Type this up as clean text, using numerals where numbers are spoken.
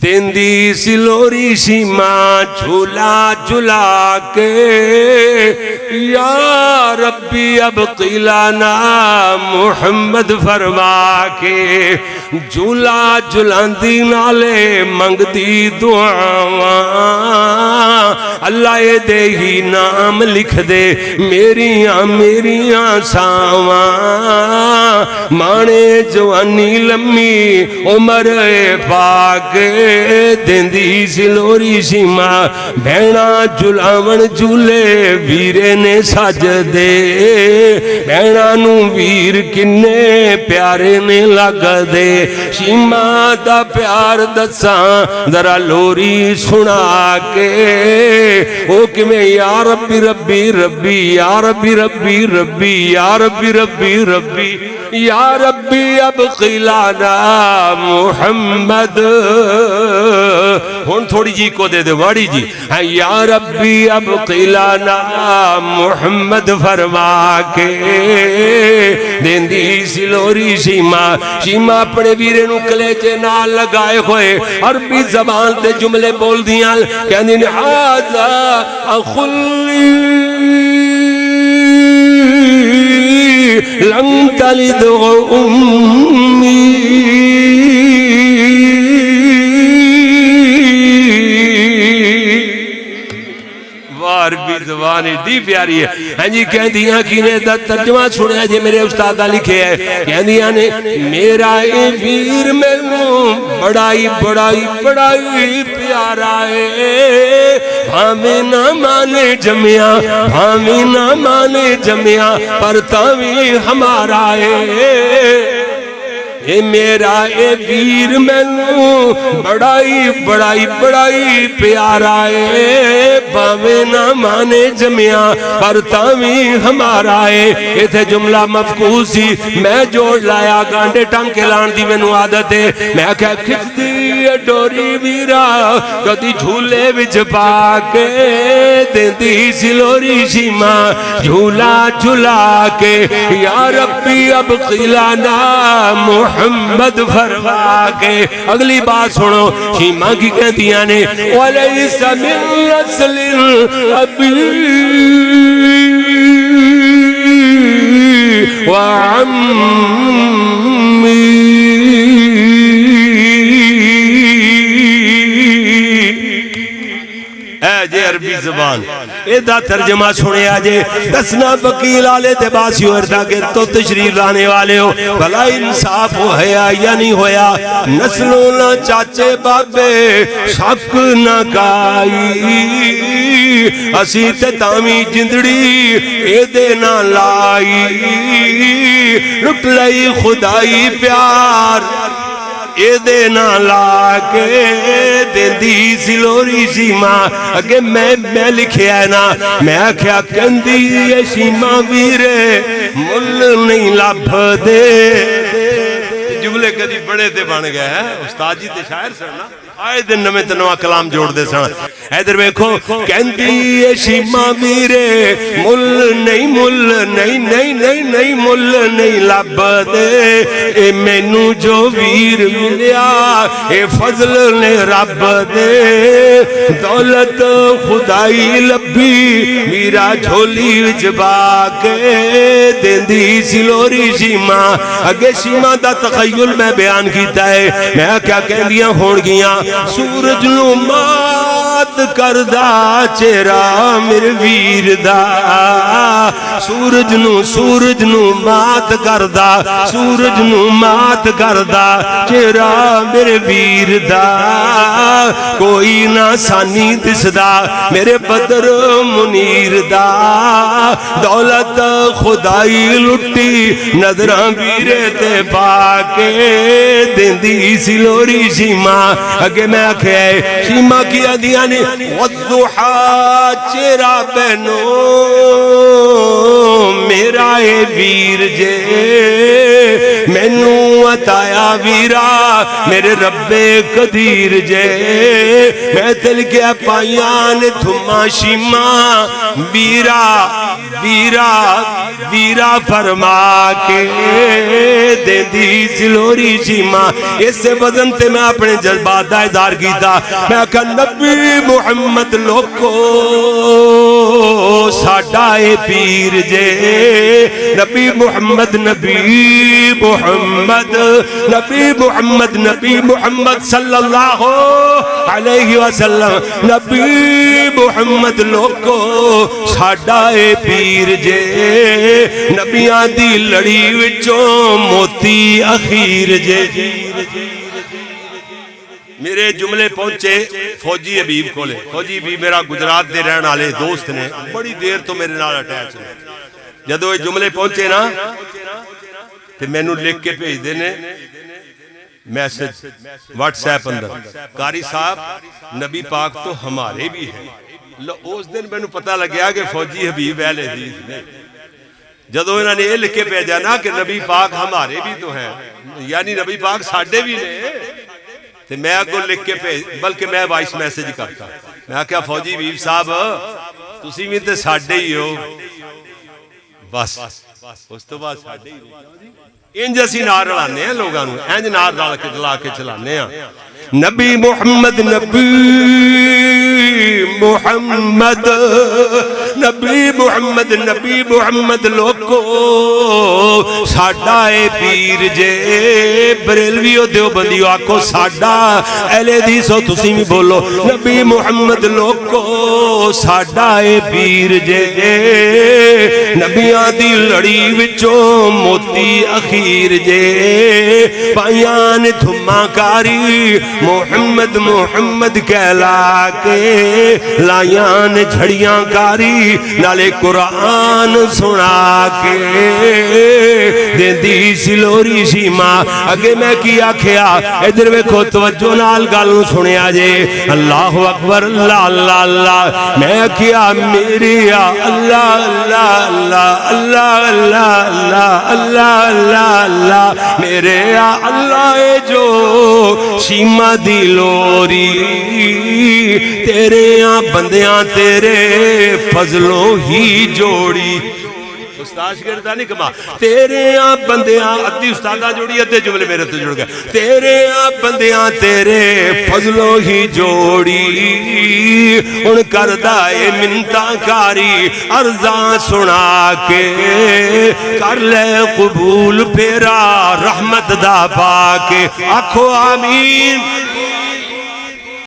دیندی سلوری شیما جھولا جھلا کے یا ربی اب قیلانا محمد فرما کے جھولا جھلاندی نالے منگ دی دعاواں اللہ دے ہی نام لکھ دے میریاں ساواں مانے جوانی لمی عمر پاک دیندی سلوری شیما بہنا جھلاون جھولے ویرے نے سج دے بہنا نو ویر کنے پیارے نے لگ دے شیما دا پیار دساں ذرا لوری سنا کے او کہ میں یا ربی ربی ربی یا ربی ربی ربی یا ربی ربی ربی یا ربی اب قیلانا محمد ہون تھوڑی جی کو دے دے واڑی جی یا ربی اب قیلانا محمد فرما کے دیندی سلوری شیما اپنے ویرے نو کلیجے نال لگائے ہوئے عربی زبان تے جملے بول دیاں کہندی نے آزا اخلی لم تلد امی عربی زبان دی پیاری ہے ہاں جی کہہ دیا کینے دا ترجمہ سنیا جی میرے استادہ لکھے ہے کہہ دیا نے میرا اے ویر میں بڑائی بڑائی بڑائی پیارا ہے ہمیں نہ مانے جمعہ ہمیں نہ مانے جمعہ پر تاوی ہمارا ہے اے میرا اے ویر میں بڑائی بڑائی بڑائی پیارا ہے باوے نہ مانے جمعہ پر تاوی ہمارا ہے یہ تھے جملہ مفقوس سی میں جوڑ لایا گانڈے ٹانگ کے لان دی میں نو عادت ہے میں کہا کھچ دی ڈوری ویرا کدی جھولے وچ پاکے دیندی سلوری شیما جھولا جھلا کے یا ربی اب قیلانا محمد فرما کے اگلی بات سنو شیما کی کہتیاں نے وَلَيْسَ مِن نَسْلِ الْأَبِي وَعَمِّي اے جے عربی زبان ایدہ ترجمہ سنے آجے دسنا وکیل آلے تے باسی وردہ کے تو تشریف لانے والے ہو بھلا انصاف ہو ہے یا نہیں ہویا نسلوں نہ چاچے بابے شک نہ کائی اسی تے تامی جندڑی ایدے نہ لائی لٹ لئی خدائی پیار اے دے نہ لاکے دیندی سلوری شیما اگے میں لکھے ہے نا میں کیا کندی یہ شیما ویرے مل نہیں لب دے جملے کدی بڑے دے بن گئے ہیں استاد جی تے شاعر سرنا آئے دن نمیں تنوہ کلام جوڑ دے سن ایدر بیکھو کہندی یہ شیما ویرے مل نہیں مل نہیں لب دے اے مینو جو ویر ملیا اے فضل نے رب دے دولت خدائی لبی میرا جھولی وجبا کے دیندی سلوری شیما اگے شیما دا تخیل میں بیان کیتا ہے میں کیا کہندیاں ہون گیاں سورج نو مات کردہ چہرہ میرے ویر دا سورج نو مات کردہ سورج نو مات کردہ چہرہ میرے ویر دا کوئی نہ سانی دسدا میرے بدر منیر دا دولت خدائی لٹی نظرہ ویرے تے پاکے دیندی سلوری شیما اگے میں آکھے شیما کی ادیاں نے والضحا چیرا بینو میرا اے ویر جے مینو عطایا ویرا میرے رب قدیر جے میں تل گیا پائیان تھما شیما ویرا ویرا ویرا فرما کے دے دی سلوری شیما اس سے وزن تے میں اپنے جذبات دا اظہار کیتا میں کہا نبی محمد لوکو ساڈا اے پیر جے نبی محمد نبی محمد نبی محمد نبی محمد صلی اللہ علیہ وسلم نبی محمد لوکو ساڈا اے پیر جے نبیاں دی لڑی وچوں موتی اخیر جے میرے جملے پہنچے فوجی حبیب کو لے فوجی حبیب میرا گجرات دے رہن والے دوست نے بڑی دیر تو میرے نال اٹیچ نے جدو یہ جملے پہنچے نا تو میں نو لکھ کے بھیج دینے میسج واٹس ایپ اندر قاری صاحب نبی پاک تو ہمارے بھی ہیں اس دن میں نو پتہ لگیا کہ فوجی حبیب اہل حدیث نے جدو انہوں نے یہ لکھ کے بھیجا نا کہ نبی پاک ہمارے بھی تو ہیں یعنی نبی پاک ساڈے بھی نے تو میں کو لکھ کے بلکہ میں وائس میسج کرتا میں کہا فوجی حبیب صاحب تسی بھی تے ساڈے ہی ہو بس اس تو بعد ساڈے ہی انج اسی نار رلانے ہیں لوگاں نوں انج نار رلا کے چلانے ہیں نبی محمد نبی محمد نبی محمد نبی محمد لوکو ساڈا اے پیر جے بریلویو دیوبندیو آکھو ساڈا اہل حدیث ہو تسی بھی بولو نبی محمد لوکو ساڈا اے پیر جے نبیاں دی لڑی وچوں موتی اخیر جے پائیان تھما کاری محمد محمد کہلا کے لائیان جھڑیاں کاری نالے قرآن سنا کے دین دی سلوری شیما اگے میں کیا کھیا ادھر میں کو توجہ نال گالوں سنیا جے اللہ اکبر اللہ اللہ اللہ میں کیا میری اللہ اللہ اللہ اللہ اللہ اللہ اللہ اللہ میرے اللہ جو شیما دی لوری تیرے بندیاں تیرے فضلوں ہی جوڑی استاد شاگردہ نہیں کما تیرے بندیاں ادھی استادہ جوڑی ادھے جملے میرے تو جڑ گئے تیرے بندیاں تیرے فضلوں ہی جوڑی ان کردائے منتاں کاری عرضاں سنا کے کر لے قبول پیرا رحمت دا پاکے آکھو آمین